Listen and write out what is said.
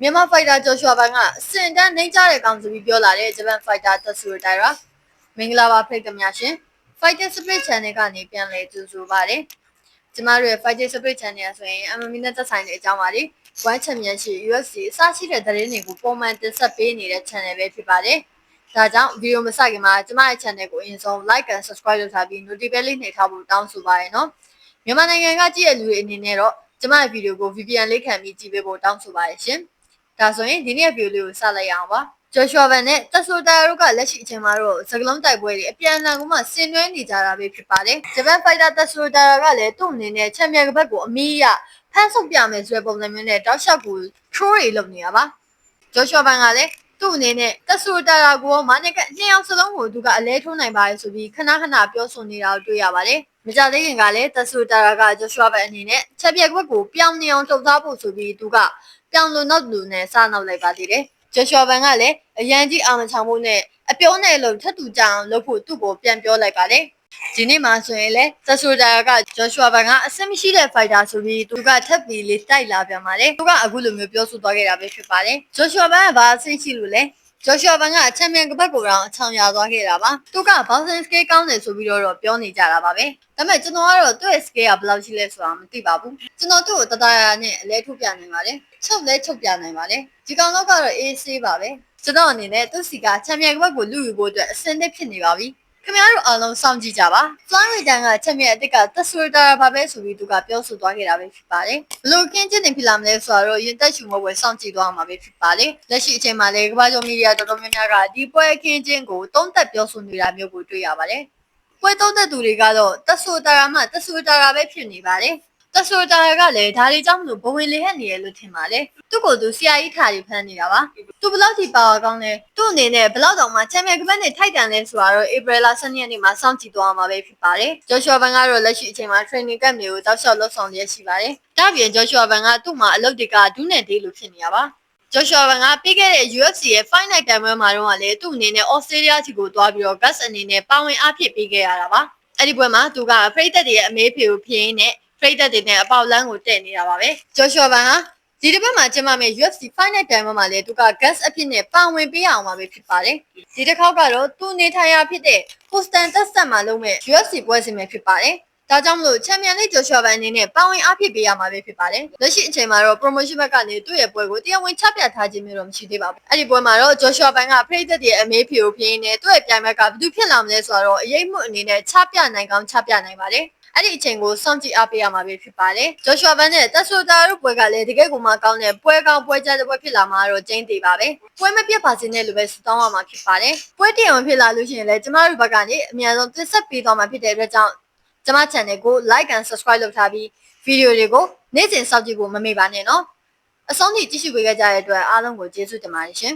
မြန်မာ fighter ဂျော်ရှွာဘန်ကစင်တန်းနှိမ့်ကြတဲ့ကောင်ဆိုပြီးပြောလာတဲ့ဂျပန် fighter တက်ဆူတိုင်ရာမင်္ဂလာပါဖိတ်ကများရှင် Fighter Spirit Channel ကနေပြန်လည်ကြိုဆိုပါတယ်ကျမတို့ရဲ့ Fighter Spirit Channel ဆိုရင် MMA နဲ့သက်ဆိုင်တဲ့အကြောင်းပါလေ One Championship UFC အစရှိတဲ့သတင်းတွေကိုပုံမှန်တင်ဆက်ပေးနေတဲ့ channel ပဲဖြစ်ပါတယ်ဒါကြောင့်ဗီဒီယိုမစခင်မှာကျမရဲ့ channel ကိုအရင်ဆုံး like and subscribe လုပ်ထားပြီး notification လေးနှိပ်ထားဖို့တောင်းဆိုပါရနော်မြန်မာနိုင်ငံကကြည့်ရတဲ့လူတွေအနေနဲ့တော့ကျမရဲ့ဗီဒီယိုကို VPN လေးခံပြီးကြည့်ပေးဖို့တောင်းဆိုပါရရှင်ဒါဆိုရင်ဒီနေ့ဗီဒီယိုလေးကိုစလိုက်ရအောင်ပါဂျော်ရှွာဘန်နဲ့တက်ဆိုတာတို့ကလက်ရှိအချိန်မှာတော့စကလုံးတိုက်ပွဲတွေအပြန်အလှန်ကမှဆင်နွှဲနေကြတာပဲဖြစ်ပါတယ်ဂျပန်ဖိုက်တာတက်ဆိုတာကလည်းသူ့အနေနဲ့ချန်ပီယံဘက်ကိုအမီးရဖမ်းဆုပ်ပြမယ်ဆိုတဲ့ပုံစံမျိုးနဲ့တောက်လျှောက်ကို troll တွေလုပ်နေတာပါဂျော်ရှွာဘန်ကလည်းသူ့အနေနဲ့တက်ဆိုတာကိုမာနက်ကနှစ်ယောက်စလုံးကိုသူကအလဲထိုးနိုင်ပါတယ်ဆိုပြီးခဏပြောဆိုနေတာကိုတွေ့ရပါတယ်မကြသေးခင်ကလည်းတက်ဆိုတာကဂျော်ရှွာဘန်အနေနဲ့ချန်ပီယံဘက်ကိုပြောင်းနေအောင်လှုပ်ရှားဖို့ဆိုပြီးသူကပြောင်းလို့နောက်လူနဲ့စနောက်လိုက်ပါသေးတယ်ဂျော်ရှွာဘန်ကလည်းအရန်ကြီးအောင်ချောင်မှုနဲ့အပြောနဲ့လို့ထပ်တူကြအောင်လုပ်ဖို့သူ့ကိုပြန်ပြောလိုက်ပါတယ်ဒီနေ့မှာဆိုရင်လေတက်ဆိုတာကဂျော်ရှွာဘန်ကအဆင်မရှိတဲ့ဖိုက်တာဆိုပြီးသူကထပ်ပြီးလေးတိုက်လာပြန်ပါတယ်သူကအခုလိုမျိုးပြောဆိုသွားခဲ့တာပဲဖြစ်ပါတယ်ဂျော်ရှွာဘန်ကဘာအဆင်ရှိလို့လဲဂျော်ရှွာဘန်ကချန်ပီယံကပတ်ကိုတော့အချောင်ရသွားခဲ့တာပါသူကဘောက်ဆင်စကေးကောင်းတယ်ဆိုပြီးတော့ပြောနေကြတာပါပဲဒါပေမဲ့ကျွန်တော်ကတော့သူ့ရဲ့စကေးကဘယ်လောက်ရှိလဲဆိုတာမသိပါဘူးကျွန်တော်သူ့ကိုတတရနဲ့အလဲထုတ်ပြနိုင်ပါတယ်ချုပ်လဲချုပ်ပြနိုင်ပါတယ်ဒီကောင်တော့ကတော့အေးဆေးပါပဲကျွန်တော်အနေနဲ့သူ့စီကချန်ပီယံဘက်ကိုလူယူဖို့အတွက်အဆင်သင့်ဖြစ်နေပါပြီခင်ဗျားတို့အားလုံးစောင့်ကြည့်ကြပါ Florida ကချန်ပီယံအသစ်ကတက်ဆူတာပါပဲဆိုပြီးသူကပြောဆိုသွားခဲ့တာပဲဖြစ်ပါတယ်ဘလို့ကင်းကျင်းနေဖြစ်လာမလဲဆိုတော့ရင်တက်ရှူမဝယ်စောင့်ကြည့်သွားမှာပဲဖြစ်ပါတယ်လက်ရှိအချိန်မှာလည်းကမ္ဘာကျော်မီဒီယာတော်တော်များများကဒီပွဲကင်းကျင်းကိုတုံးသက်ပြောဆိုနေတာမျိုးကိုတွေ့ရပါတယ်ပွဲတုံးသက်သူတွေကတော့တက်ဆူတာမှတက်ဆူတာပဲဖြစ်နေပါတယ်တက်ဆိုတာကလည်းဒါလေးကြောင့်မလို့ဘဝင်လေးဟက်နေရလို့ထင်ပါလေသူ့ကိုသူဆရာကြီးခါကြီးဖမ်းနေတာပါသူဘလောက်ထိပါဝါကောင်းလဲသူ့အနေနဲ့ဘလောက်တောင်မှချန်ပီယံကပတ်နဲ့ထိုက်တန်လဲဆိုတော့ဧပြီလ12ရက်နေ့မှာစောင့်ကြည့်သွားမှာပဲဖြစ်ပါတယ်ဂျော်ရှွာဘန်ကတော့လက်ရှိအချိန်မှာ training camp တွေကိုတောက်လျှောက်လှုပ်ဆောင်ရရှိပါတယ်ဒါပြင်ဂျော်ရှွာဘန်ကသူ့မှာအလုပ်တွေကဒူးနဲ့ဒေးလို့ဖြစ်နေတာပါဂျော်ရှွာဘန်ကပြီးခဲ့တဲ့ UFC ရဲ့ Fight Night တိုင်ပွဲမှာတော့လေသူ့အနေနဲ့ Australia ချီကိုသွားပြီးတော့ Gus အနေနဲ့ပါဝင်အားဖြည့်ပေးခဲ့ရတာပါအဲ့ဒီပွဲမှာသူကပရိသတ်တွေရဲ့အမေးဖေကိုဖြေရင်းနဲ့ပရိသတ်တွေနဲ့အပေါက်လန်းကိုတက်နေတာပါပဲဂျော်ရှွာဘန်ဟာဒီတစ်ပတ်မှာကျင်းပမယ့် UFC Fight Night တိုင်ပွဲမှာလေသူက guest အဖြစ်နဲ့ပါဝင်ပေးအောင်ပါပဲဖြစ်ပါတယ်ဒီတစ်ခေါက်ကတော့သူနေထိုင်ရာဖြစ်တဲ့ Houston Texas မှာလုပ်မဲ့ UFC ပွဲစဉ်ပဲဖြစ်ပါတယ်ဒါကြောင့်မလို့ချန်ပီယံလိဂျော်ရှွာဘန်အနေနဲ့ပါဝင်အားဖြည့်ပေးရမှာပဲဖြစ်ပါတယ်လက်ရှိအချိန်မှာတော့ promotion ဘက်ကနေသူ့ရဲ့ပွဲကိုတရားဝင်ချပြထားခြင်းမျိုးတော့မရှိသေးပါဘူးအဲ့ဒီပွဲမှာတော့ဂျော်ရှွာဘန်ကပရိသတ်တွေရဲ့အမေးဖြေကိုဖြေရင်းနဲ့သူ့ရဲ့ပြိုင်ဘက်ကဘယ်သူဖြစ်လာမလဲဆိုတော့အရေးမှုအနေနဲ့ချပြနိုင်ကောင်းချပြနိုင်ပါတယ်အဲ့ဒီအချိန်ကိုစောင့်ကြည့်အားပေးရမှာပဲဖြစ်ပါတယ်ဂျော်ရှွာဘန်နဲ့တက်ဆိုတာတို့ပွဲကလည်းတကယ်ကိုမှကောင်းတဲ့ပွဲကောင်းပွဲကြတဲ့ပွဲဖြစ်လာမှာတော့ကျင်းသေးပါပဲပွဲမပြတ်ပါစေနဲ့လို့ပဲဆုတောင်းရမှာဖြစ်ပါတယ်ပွဲတရားဝင်ဖြစ်လာလို့ရှိရင်လည်းကျမတို့ဘက်ကနေအများဆုံးတင်ဆက်ပေးသွားမှာဖြစ်တဲ့အတွက်ကြောင့်ကျမ channel ကို like and subscribe လုပ်ထားပြီးဗီဒီယိုတွေကိုနေ့စဉ်စောင့်ကြည့်ဖို့မမေ့ပါနဲ့နော်အဆုံးထိကြည့်ရှုပေးကြတဲ့အတွက်အားလုံးကိုကျေးဇူးတင်ပါတယ်ရှင်